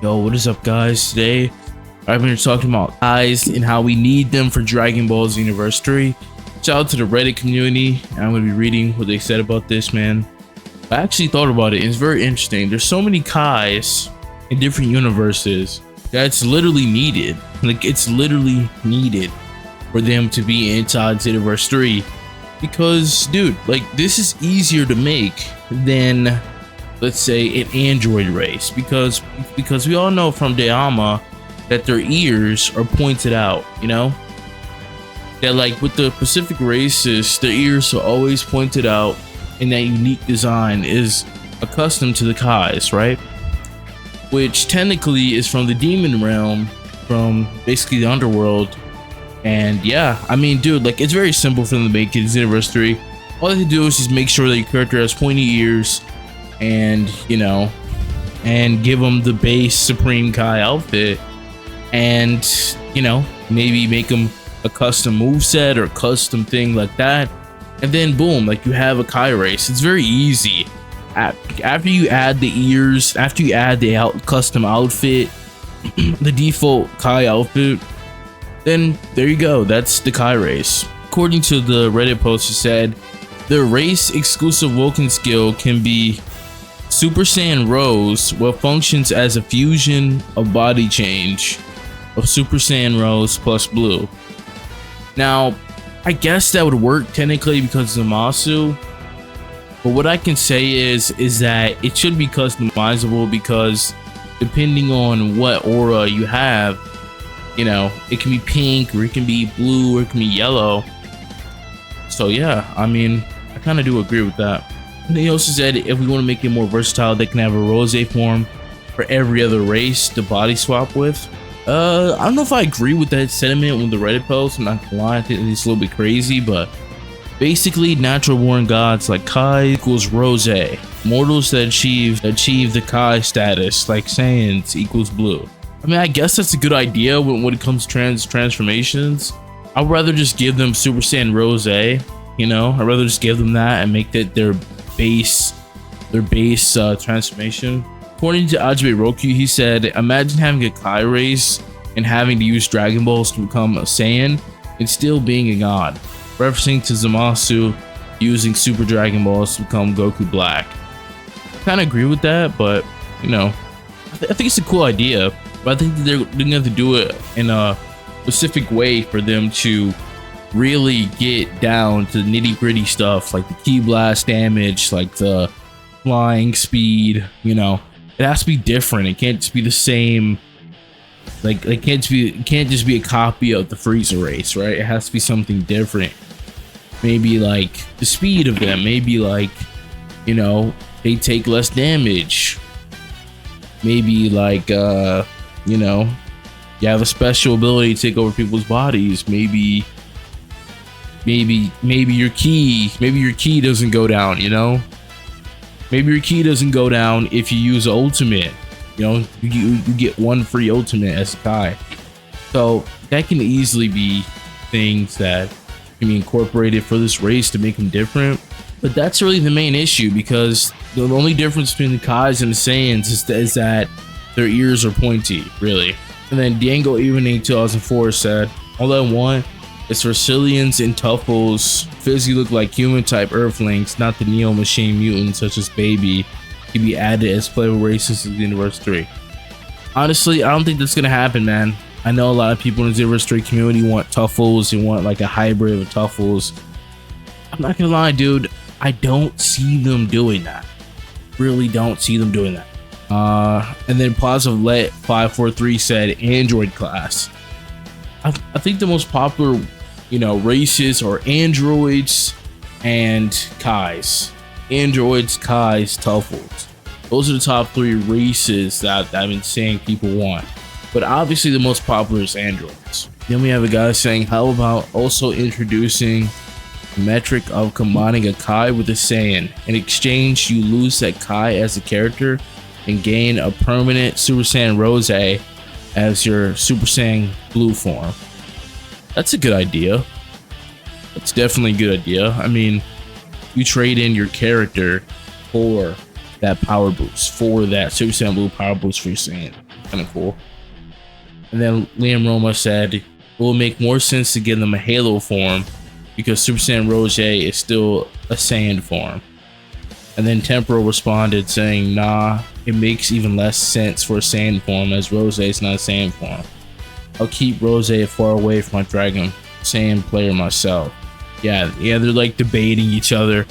Yo, what is up, guys? Today I've been talking about guys and how we need them for Dragon Ball Xenoverse 3. Shout out to the Reddit community. I'm gonna be reading what they said about this, man. I actually thought about it. It's very interesting. There's so many Kais in different universes that's literally needed. Like, it's literally needed for them to be inside Xenoverse 3. Because, dude, like, this is easier to make than, let's say, an android race, because we all know from Dayama that their ears are pointed out, you know, that like with the Pacific races, their ears are always pointed out, and that unique design is accustomed to the Kais, right? Which technically is from the demon realm, from basically the underworld. And yeah, I mean, dude, like, it's very simple for them to make it Xenoverse 3. All they have to do is just make sure that your character has pointy ears, and you know, and give them the base Supreme Kai outfit, and you know, maybe make them a custom moveset or a custom thing like that, and then boom, like, you have a Kai race. It's very easy. After you add the ears, after you add the custom outfit, the default Kai outfit, then there you go. That's the Kai race. According to the Reddit post, it said the race exclusive Woken skill can be Super Saiyan Rose, what functions as a fusion of body change of Super Saiyan Rose plus Blue. Now, I guess that would work technically because of Zamasu, but what I can say is that it should be customizable, because depending on what aura you have, you know, it can be pink, or it can be blue, or it can be yellow. So yeah, I mean, I kind of do agree with that. And he also said if we want to make it more versatile, they can have a Rose form for every other race to body swap with. I don't know if I agree with that sentiment with the Reddit post. I'm not gonna lie, I think it's a little bit crazy, but basically, natural born gods like Kai equals Rose. Mortals that achieve the Kai status like Saiyans equals Blue. I mean, I guess that's a good idea when it comes to transformations. I'd rather just give them Super Saiyan Rose, you know. I'd rather just give them that and make that their base transformation. According to Ajibe Roku, he said, imagine having a Kai race and having to use Dragon Balls to become a Saiyan and still being a god, referencing to Zamasu using Super Dragon Balls to become Goku Black. I kind of agree with that, but you know, I think it's a cool idea, but I think that they're gonna have to do it in a specific way for them to really get down to the nitty-gritty stuff, like the ki blast damage, like the flying speed. You know, it has to be different. It can't just be the same. Like, it can't just be a copy of the Frieza race, right? It has to be something different. Maybe like the speed of them, maybe like, you know, they take less damage, maybe like you know, you have a special ability to take over people's bodies. Maybe your ki doesn't go down, you know? Maybe your ki doesn't go down if you use an ultimate. You know, you get one free ultimate as a Kai. So that can easily be things that can be incorporated for this race to make them different. But that's really the main issue, because the only difference between the Kais and the Saiyans is that their ears are pointy, really. And then Diango Evening 2004 said, all I want is for Cillians and Tuffles physically look like human type Earthlings, not the Neo Machine mutants such as Baby, to be added as playable races in Xenoverse 3. Honestly, I don't think that's gonna happen, man. I know a lot of people in the Xenoverse 3 community want Tuffles, they want like a hybrid of Tuffles. I'm not gonna lie, dude, I don't see them doing that. Really don't see them doing that. And then Positive Let 543 said Android class. I think the most popular, you know, races are androids and Kais. Androids, Kais, Tuffles. Those are the top 3 races that I've been saying people want. But obviously the most popular is androids. Then we have a guy saying, how about also introducing the metric of combining a Kai with a Saiyan? In exchange, you lose that Kai as a character and gain a permanent Super Saiyan Rose as your Super Saiyan Blue form. That's a good idea. That's definitely a good idea. I mean, you trade in your character for that power boost, for that Super Saiyan Blue power boost for your Saiyan. Kind of cool. And then Liam Roma said it will make more sense to give them a Halo form because Super Saiyan Rose is still a Saiyan form. And then Temporal responded saying, nah, it makes even less sense for a Saiyan form as Rose is not a Saiyan form. I'll keep Rose far away from my Dragon Saiyan player myself. Yeah, they're like debating each other.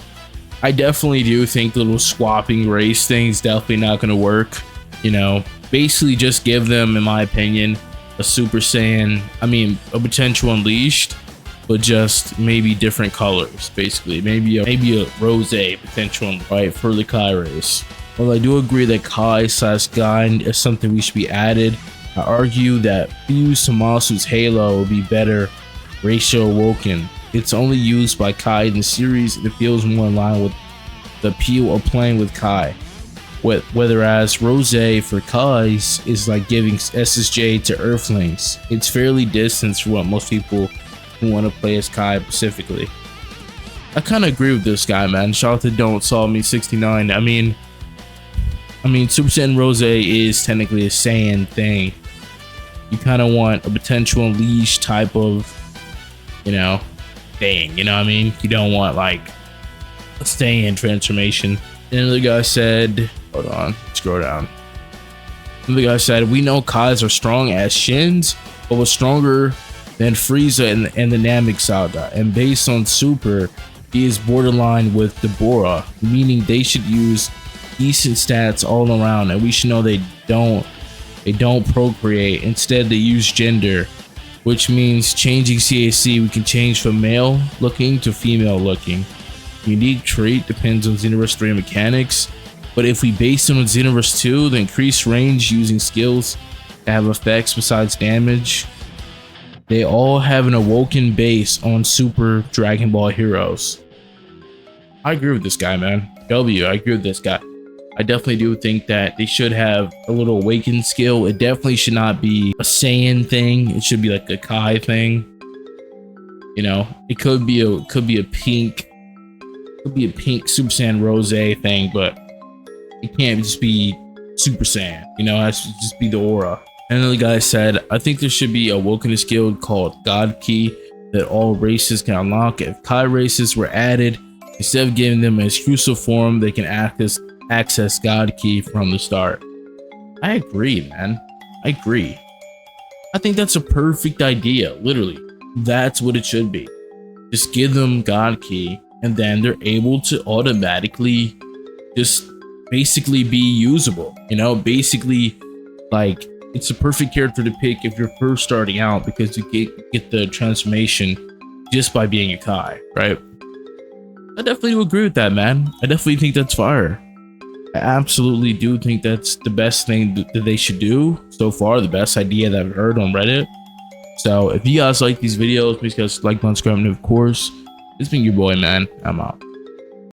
I definitely do think the little swapping race thing is definitely not going to work. You know, basically just give them, in my opinion, a Super Saiyan, a potential Unleashed, but just maybe different colors, basically. Maybe a Rose potential, right, for the Kai race. Well, I do agree that Kai CAC is something we should be added. I argue that Fuse Tomasu's Halo will be better ratio Woken. It's only used by Kai in the series, and it feels more in line with the appeal of playing with Kai. Whereas Rose for Kai's is like giving SSJ to Earthlings. It's fairly distant from what most people who want to play as Kai specifically. I kind of agree with this guy, man. Shout out to Don't Solve Me 69. I mean, Super Saiyan Rose is technically a Saiyan thing. You kind of want a potential Unleashed type of, thing. You know what I mean? You don't want like a Saiyan transformation. And another guy said, hold on, scroll down. Another guy said, we know Kais are strong as Shins, but was stronger than Frieza and the Namek Saga. And based on Super, he is borderline with Deborah, meaning they should use decent stats all around, and we should know they don't procreate. Instead, they use gender, which means changing CAC, we can change from male looking to female looking. Unique trait depends on Xenoverse 3 mechanics, but if we base it on Xenoverse 2, the increased range using skills that have effects besides damage, they all have an awoken base on Super Dragon Ball Heroes. I agree with this guy, man. I agree with this guy. I definitely do think that they should have a little awakened skill. It definitely should not be a Saiyan thing. It should be like a Kai thing. It could be a pink Super Saiyan Rose thing, but it can't just be Super Saiyan. It has to just be the aura. And then the guy said, I think there should be a Woken skill called God Key that all races can unlock. If Kai races were added, instead of giving them an exclusive form, they can access God Key from the start. I agree, man. I agree. I think that's a perfect idea. Literally, that's what it should be. Just give them God Key, and then they're able to automatically just basically be usable. Basically, like, it's a perfect character to pick if you're first starting out because you get the transformation just by being a Kai, right? I definitely do agree with that, man. I definitely think that's fire. I absolutely do think that's the best thing that they should do so far, the best idea that I've heard on Reddit. So if you guys like these videos, please guys like, subscribe, and of course, it's been your boy, man. I'm out.